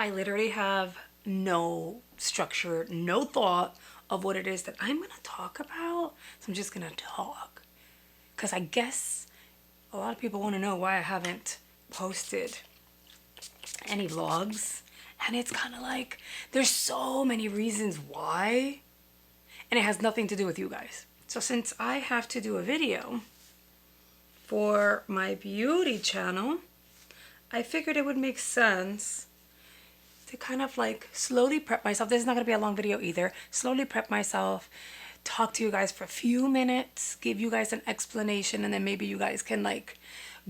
I literally have no structure, no thought of what it is that I'm going to talk about. So I'm just going to talk. Because I guess a lot of people want to know why I haven't posted any vlogs. And it's kind of like there's so many reasons why. And it has nothing to do with you guys. So since I have to do a video for my beauty channel, I figured it would make sense to kind of like slowly prep myself. This is not going to be a long video either. Slowly prep myself, talk to you guys for a few minutes, give you guys an explanation, and then maybe you guys can like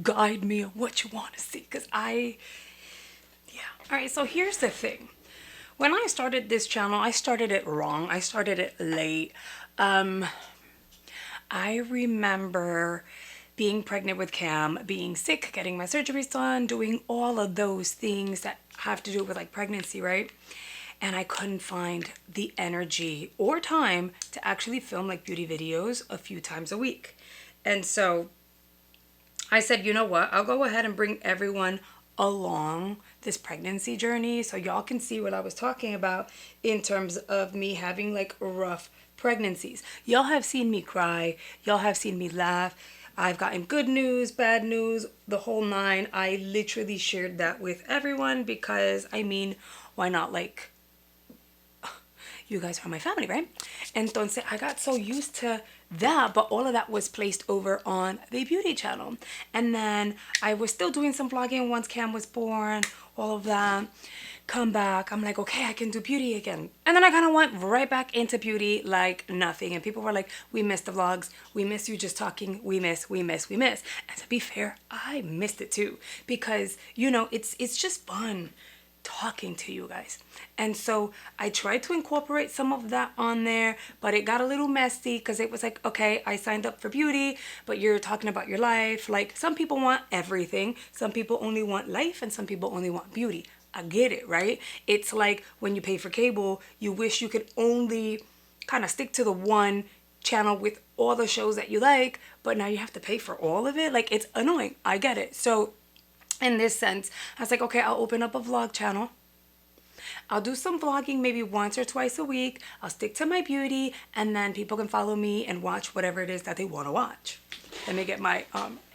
guide me on what you want to see. Because yeah. All right, so here's the thing. When I started this channel, I started it wrong. I started it late. I remember being pregnant with Cam, being sick, getting my surgeries done, doing all of those things that have to do with like pregnancy, right? And I couldn't find the energy or time to actually film like beauty videos a few times a week. And so I said, you know what? I'll go ahead and bring everyone along this pregnancy journey so y'all can see what I was talking about in terms of me having like rough pregnancies. Y'all have seen me cry. Y'all have seen me laugh. I've gotten good news, bad news, the whole nine. I literally shared that with everyone because, I mean, why not? Like, you guys are my family, right? Entonces, I got so used to that, but all of that was placed over on the beauty channel. And then I was still doing some vlogging once Cam was born, all of that. Come back, I'm like, okay, I can do beauty again. And then I kind of went right back into beauty like nothing. And people were like, we missed the vlogs. We miss you just talking. We miss. And to be fair, I missed it too. Because, you know, it's just fun talking to you guys. And so I tried to incorporate some of that on there, but it got a little messy because it was like, okay, I signed up for beauty, but you're talking about your life. Like, some people want everything. Some people only want life and some people only want beauty. I get it, right? It's like when you pay for cable, you wish you could only kind of stick to the one channel with all the shows that you like, but now you have to pay for all of it. Like, it's annoying. I get it. So in this sense, I was like, okay, I'll open up a vlog channel. I'll do some vlogging maybe once or twice a week. I'll stick to my beauty, and then people can follow me and watch whatever it is that they want to watch. Let me get my,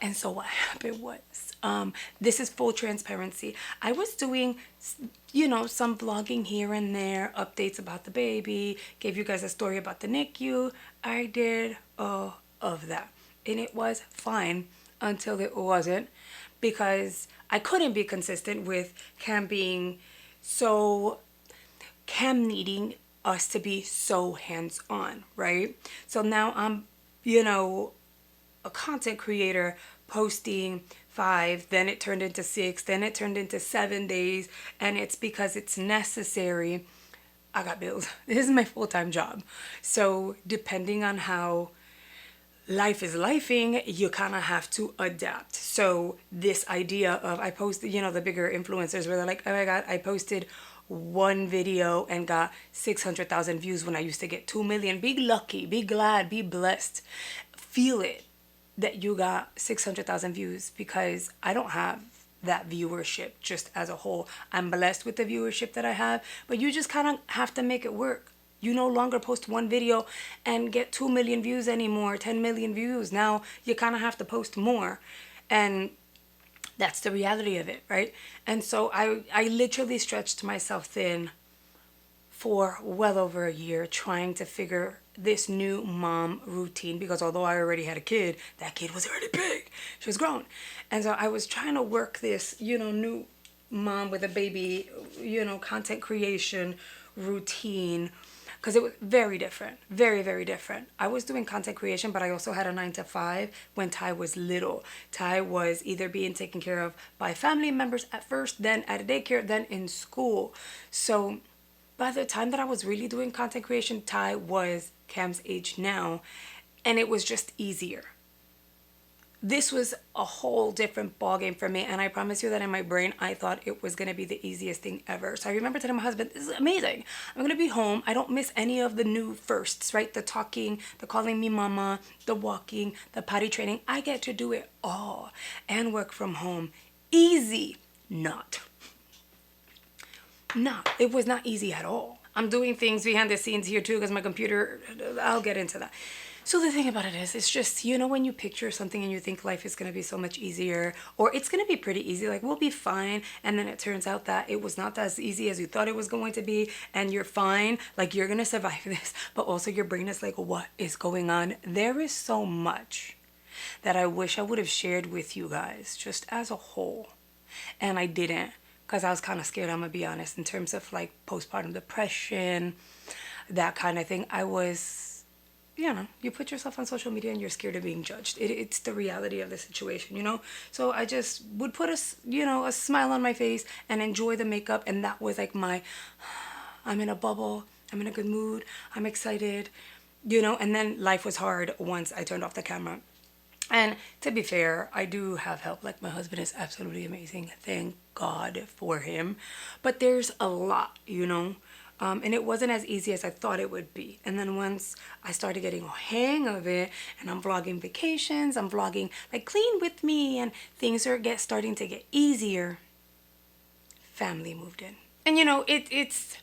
and so what happened was, this is full transparency. I was doing, you know, some vlogging here and there, updates about the baby, gave you guys a story about the NICU. I did all of that. And it was fine until it wasn't, because I couldn't be consistent with Cam needing us to be so hands-on, right? So now I'm, you know, a content creator posting 5, then it turned into 6, then it turned into 7 days, and it's because it's necessary. I got bills. This is my full-time job. So depending on how life is lifing, you kind of have to adapt. So this idea of, I posted, you know, the bigger influencers where they're like, oh my God, I posted one video and got 600,000 views when I used to get 2 million. Be lucky, be glad, be blessed. Feel it that you got 600,000 views, because I don't have that viewership just as a whole. I'm blessed with the viewership that I have, but you just kind of have to make it work. You no longer post one video and get 2 million views anymore, 10 million views. Now you kind of have to post more. And that's the reality of it, right? And so I literally stretched myself thin for well over a year trying to figure this new mom routine, because although I already had a kid, that kid was already big. She was grown. And so I was trying to work this, you know, new mom with a baby, you know, content creation routine, because it was very different, very, very different. I was doing content creation, but I also had a 9 to 5 when Ty was little. Ty was either being taken care of by family members at first, then at a daycare, then in school. So by the time that I was really doing content creation, Ty was Cam's age now, and it was just easier. This was a whole different ballgame for me, and I promise you that in my brain I thought it was going to be the easiest thing ever. So I remember telling my husband, this is amazing. I'm going to be home. I don't miss any of the new firsts, right? The talking, the calling me mama, the walking, the potty training. I get to do it all and work from home. Easy. Not. No, it was not easy at all. I'm doing things behind the scenes here too because my computer, I'll get into that. So the thing about it is, it's just, when you picture something and you think life is going to be so much easier, or it's going to be pretty easy, like we'll be fine. And then it turns out that it was not as easy as you thought it was going to be. And you're fine. Like you're going to survive this. But also your brain is like, what is going on? There is so much that I wish I would have shared with you guys just as a whole. And I didn't because I was kind of scared, I'm going to be honest, in terms of like postpartum depression, that kind of thing. I was, you put yourself on social media and you're scared of being judged. It's the reality of the situation. So I just would put a smile on my face and enjoy the makeup. And that was like I'm in a bubble. I'm in a good mood. I'm excited, and then life was hard once I turned off the camera. And to be fair, I do have help. Like my husband is absolutely amazing. Thank God for him. But there's a lot. And it wasn't as easy as I thought it would be. And then once I started getting a hang of it, and I'm vlogging vacations, I'm vlogging like clean with me, and things are starting to get easier, family moved in. And it's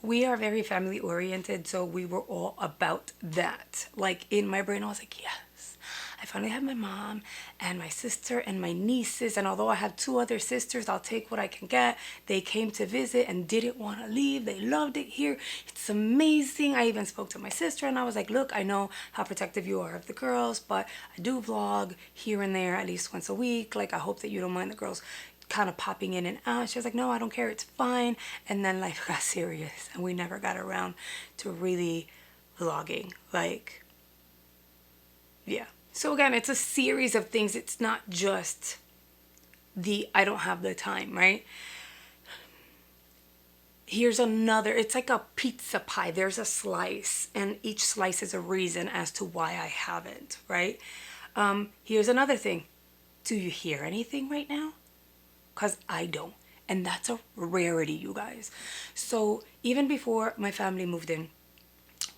we are very family oriented, so we were all about that. Like in my brain, I was like, yes, I finally have my mom and my sister and my nieces. And although I have 2 other sisters, I'll take what I can get. They came to visit and didn't want to leave. They loved it here. It's amazing. I even spoke to my sister and I was like, look, I know how protective you are of the girls, but I do vlog here and there at least once a week. Like, I hope that you don't mind the girls kind of popping in and out. She was like, no, I don't care, it's fine. And then life got serious and we never got around to really vlogging. Like, yeah. So again, it's a series of things. It's not just I don't have the time, right? Here's another, it's like a pizza pie. There's a slice and each slice is a reason as to why I haven't, right? Here's another thing. Do you hear anything right now? Because I don't. And that's a rarity, you guys. So even before my family moved in,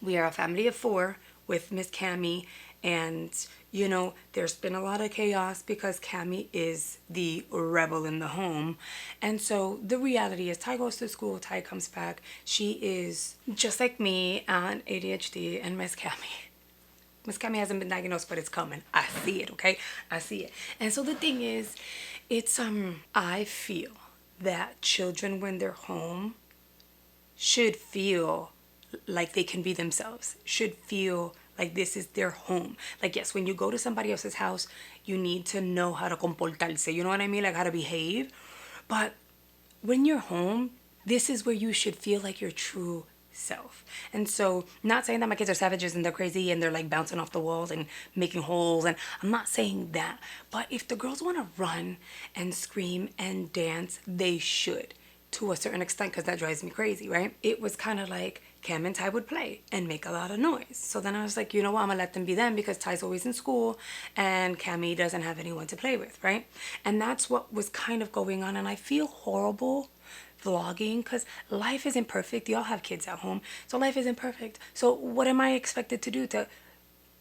we are a family of 4 with Miss Cammie. And, there's been a lot of chaos because Cammie is the rebel in the home. And so the reality is Ty goes to school, Ty comes back. She is just like me on ADHD and Miss Cammie. Miss Cammie hasn't been diagnosed, but it's coming. I see it, okay? I see it. And so the thing is, it's I feel that children when they're home should feel like they can be themselves, should feel like this is their home. Like, yes, when you go to somebody else's house, you need to know how to comportarse, you know what I mean? Like how to behave. But when you're home, this is where you should feel like your true self. And so, not saying that my kids are savages and they're crazy and they're like bouncing off the walls and making holes, and I'm not saying that, but if the girls want to run and scream and dance, they should, to a certain extent, because that drives me crazy, right? It was kind of like Cam and Ty would play and make a lot of noise. So then I was like, you know what, I'm gonna let them be them because Ty's always in school and Cammie doesn't have anyone to play with, right? And that's what was kind of going on. And I feel horrible vlogging because life isn't perfect. Y'all have kids at home, so life isn't perfect. So what am I expected to do? To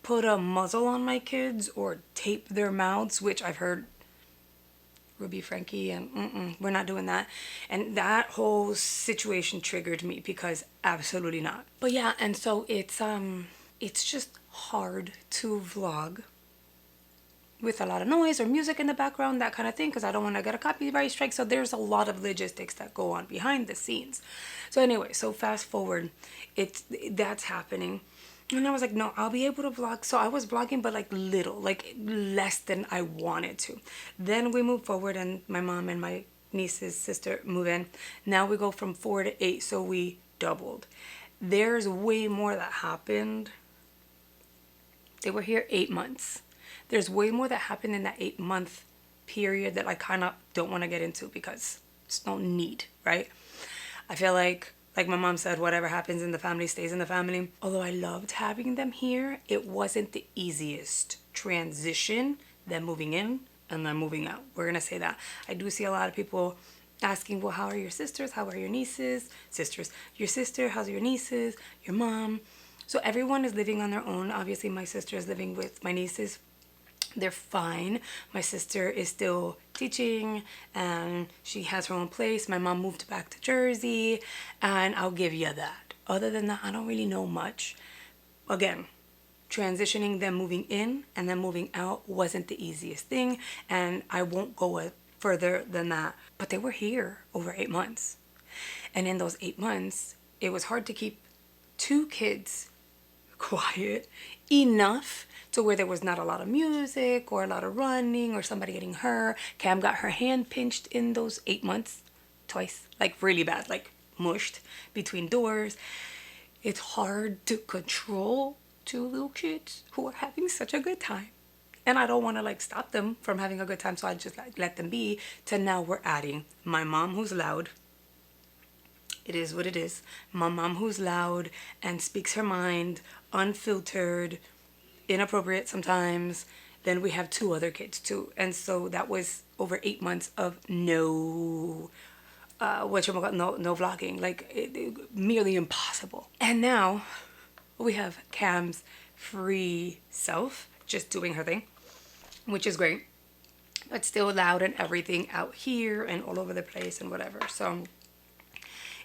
put a muzzle on my kids or tape their mouths, which I've heard Ruby Frankie, and we're not doing that. And that whole situation triggered me because absolutely not. But yeah, and so it's just hard to vlog with a lot of noise or music in the background, that kind of thing, because I don't want to get a copyright strike. So there's a lot of logistics that go on behind the scenes. So anyway, so fast forward, that's happening. And I was like, no, I'll be able to vlog. So I was vlogging, but like little, like less than I wanted to. Then we move forward and my mom and my niece's sister move in. Now we go from 4 to 8, so we doubled. There's way more that happened. They were here 8 months. There's way more that happened in that 8-month period that I kind of don't want to get into because it's no need, right? I feel like my mom said, whatever happens in the family stays in the family. Although I loved having them here, it wasn't the easiest transition, them moving in and then moving out. We're going to say that. I do see a lot of people asking, well, how are your sisters? How are your nieces? Sisters. Your sister, how's your nieces? Your mom? So everyone is living on their own. Obviously, my sister is living with my nieces. They're fine. My sister is still teaching and she has her own place. My mom moved back to Jersey, and I'll give you that. Other than that, I don't really know much. Again, transitioning them moving in and then moving out wasn't the easiest thing, and I won't go further than that. But they were here over 8 months. And in those 8 months, it was hard to keep two kids quiet enough to where there was not a lot of music or a lot of running or somebody getting hurt. Cam got her hand pinched in those 8 months twice, like really bad, like mushed between doors. It's hard to control two little kids who are having such a good time. And I don't want to like stop them from having a good time, so I just like let them be. To now we're adding my mom who's loud. It is what it is. My mom who's loud and speaks her mind, unfiltered, inappropriate sometimes. Then we have two other kids too. And so that was over 8 months of no no vlogging, like merely impossible. And now we have Cam's free self just doing her thing, which is great, but still loud and everything out here and all over the place and whatever. So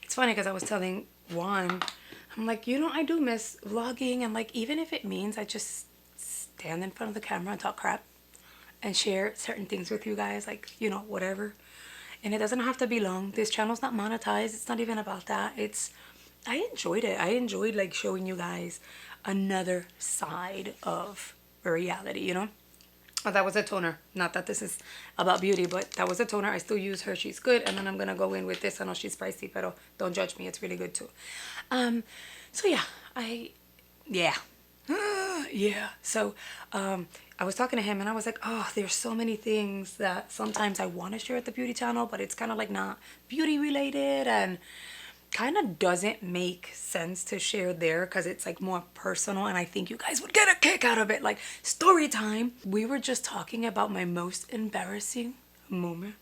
it's funny because I was telling Juan, I'm like, I do miss vlogging, and like even if it means I just stand in front of the camera and talk crap and share certain things with you guys, like whatever. And it doesn't have to be long. This channel's not monetized. It's not even about that. I enjoyed it. I enjoyed like showing you guys another side of reality, Oh, that was a toner. Not that this is about beauty, but that was a toner. I still use her. She's good. And then I'm going to go in with this. I know she's pricey, but don't judge me. It's really good too. So yeah, yeah. Yeah. So, I was talking to him and I was like, oh, there's so many things that sometimes I want to share at the beauty channel, but it's kind of like not beauty related and kind of doesn't make sense to share there because it's like more personal, and I think you guys would get a kick out of it. Like story time. We were just talking about my most embarrassing moment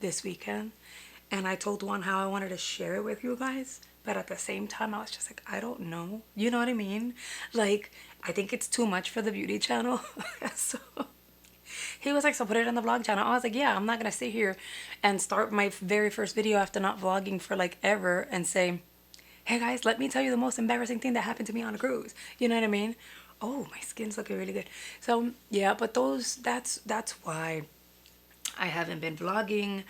this weekend, and I told Juan how I wanted to share it with you guys, but at the same time I was just like, I don't know, you know what I mean? Like I think it's too much for the beauty channel. So he was like, so put it on the vlog channel. I was like, yeah, I'm not gonna sit here and start my very first video after not vlogging for like ever and say, hey guys, let me tell you the most embarrassing thing that happened to me on a cruise. You know what I mean? Oh, my skin's looking really good. So yeah, but that's why I haven't been vlogging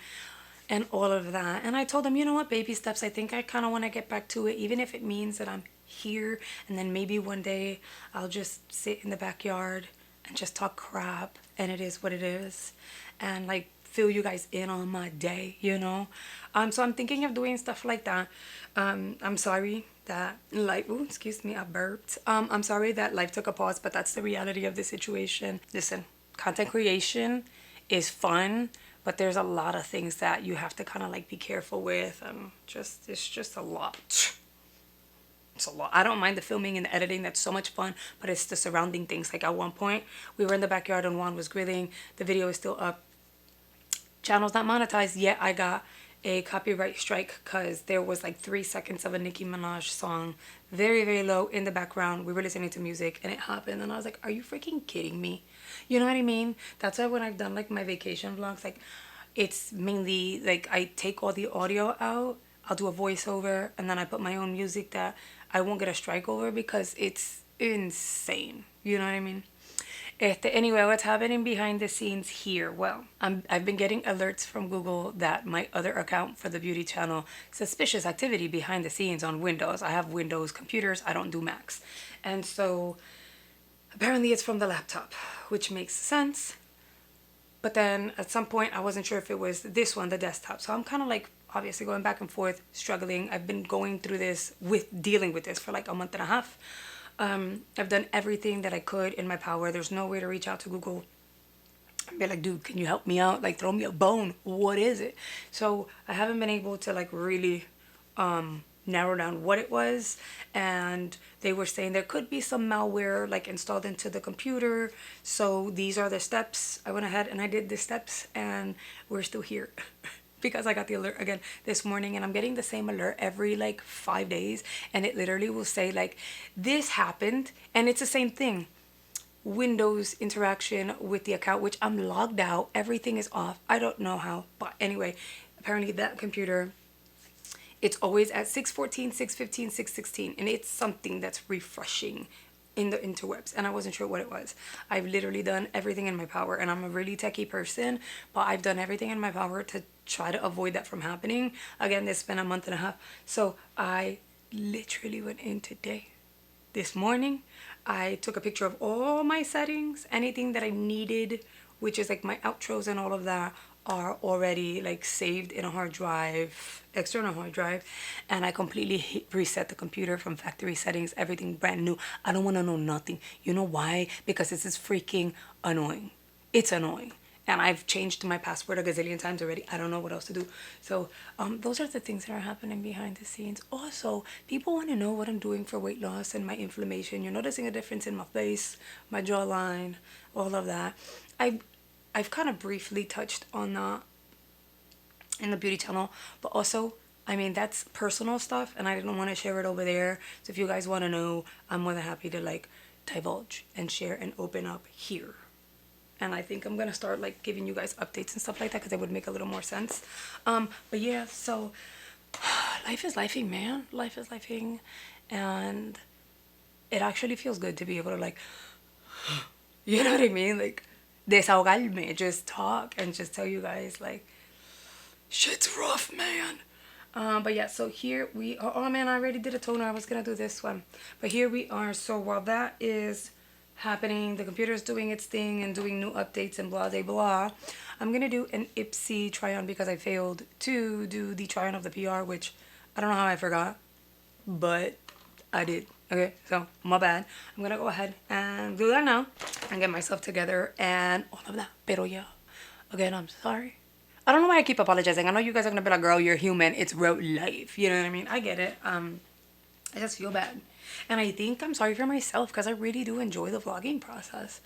and all of that. And I told him, you know what, baby steps. I think I kind of want to get back to it, even if it means that I'm here and then maybe one day I'll just sit in the backyard and just talk crap, and it is what it is, and like fill you guys in on my day, so I'm thinking of doing stuff like that. I'm sorry that life, ooh, excuse me, I burped. I'm sorry that life took a pause, but that's the reality of the situation. Listen, content creation is fun, but there's a lot of things that you have to kind of like be careful with, and it's just a lot. It's a lot. I don't mind the filming and the editing. That's so much fun, but it's the surrounding things. Like at one point we were in the backyard and Juan was grilling. The video is still up. Channel's not monetized yet. I got a copyright strike because there was like 3 seconds of a Nicki Minaj song very, very low in the background. We were listening to music and it happened, and I was like, are you freaking kidding me? You know what I mean? That's why when I've done like my vacation vlogs, like it's mainly like I take all the audio out, I'll do a voiceover, and then I put my own music that I won't get a strike over because it's insane. You know what I mean? Anyway, what's happening behind the scenes here? Well, I've been getting alerts from Google that my other account for the beauty channel, suspicious activity behind the scenes on Windows. I have Windows computers. I don't do Macs. And so apparently it's from the laptop, which makes sense. But then at some point I wasn't sure if it was this one, the desktop. So I'm kind of like obviously going back and forth, struggling. I've been going through this dealing with this for like a month and a half. I've done everything that I could in my power. There's no way to reach out to Google and be like, dude, can you help me out? Like throw me a bone. What is it? So I haven't been able to like really narrow down what it was, and they were saying there could be some malware like installed into the computer. So these are the steps. I went ahead and I did the steps, and we're still here. Because I got the alert again this morning, and I'm getting the same alert every like 5 days, and it literally will say like this happened, and it's the same thing. Windows interaction with the account, which I'm logged out. Everything is off. I don't know how, but anyway, apparently that computer, it's always at 6:14, 6:15, 6:16, and it's something that's refreshing in the interwebs, and I wasn't sure what it was. I've literally done everything in my power, and I'm a really techie person, but I've done everything in my power to try to avoid that from happening. Again, this has been a month and a half, so I literally went in today, this morning. I took a picture of all my settings, anything that I needed, which is like my outros and all of that are already like saved in a hard drive, external hard drive, and I completely reset the computer from factory settings, everything brand new. I don't want to know nothing. You know why? Because this is freaking annoying. It's annoying. And I've changed my password a gazillion times already. I don't know what else to do. So those are the things that are happening behind the scenes. Also, people want to know what I'm doing for weight loss and my inflammation. You're noticing a difference in my face, my jawline, all of that. I've kind of briefly touched on that in the beauty channel, but also, I mean, that's personal stuff, and I didn't want to share it over there. So if you guys want to know, I'm more than happy to like divulge and share and open up here. And I think I'm gonna start like giving you guys updates and stuff like that because it would make a little more sense. But yeah, so life is lifing, man. Life is lifing, and it actually feels good to be able to like, you know what I mean? Like desahogarme, just talk and just tell you guys like, shit's rough, man. But yeah, so here we are. Oh man, I already did a toner. I was gonna do this one, but here we are. So while that is happening, the computer is doing its thing and doing new updates and blah blah blah, I'm gonna do an Ipsy try on because I failed to do the try on of the PR, which I don't know how I forgot, but I did. Okay, so my bad. I'm gonna go ahead and do that now and get myself together and all of that. Pero yeah, again, I'm sorry. I don't know why I keep apologizing. I know you guys are gonna be like, girl, you're human. It's real life. You know what I mean? I get it. I just feel bad. And I think I'm sorry for myself because I really do enjoy the vlogging process.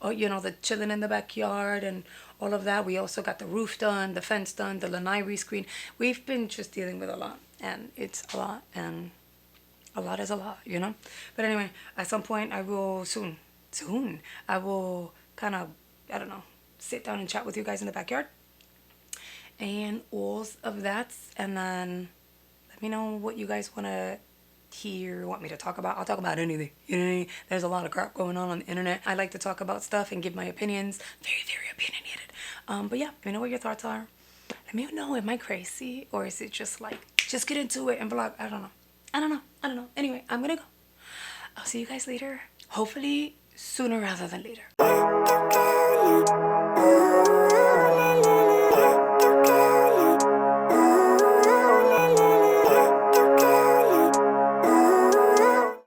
Oh, you know, the chilling in the backyard and all of that. We also got the roof done, the fence done, the lanai rescreen. We've been just dealing with a lot, and it's a lot, and a lot is a lot, you know? But anyway, at some point I will soon, I will kind of, I don't know, sit down and chat with you guys in the backyard and all of that, and then let me know what you guys want to hear, want me to talk about. I'll talk about anything, you know what I mean? There's a lot of crap going on the internet. I like to talk about stuff and give my opinions, very very opinionated. But yeah, let me know what your thoughts are. Let me know, am I crazy or is it just like, just get into it and vlog? I don't know. Anyway, I'm gonna go. I'll see you guys later, hopefully sooner rather than later.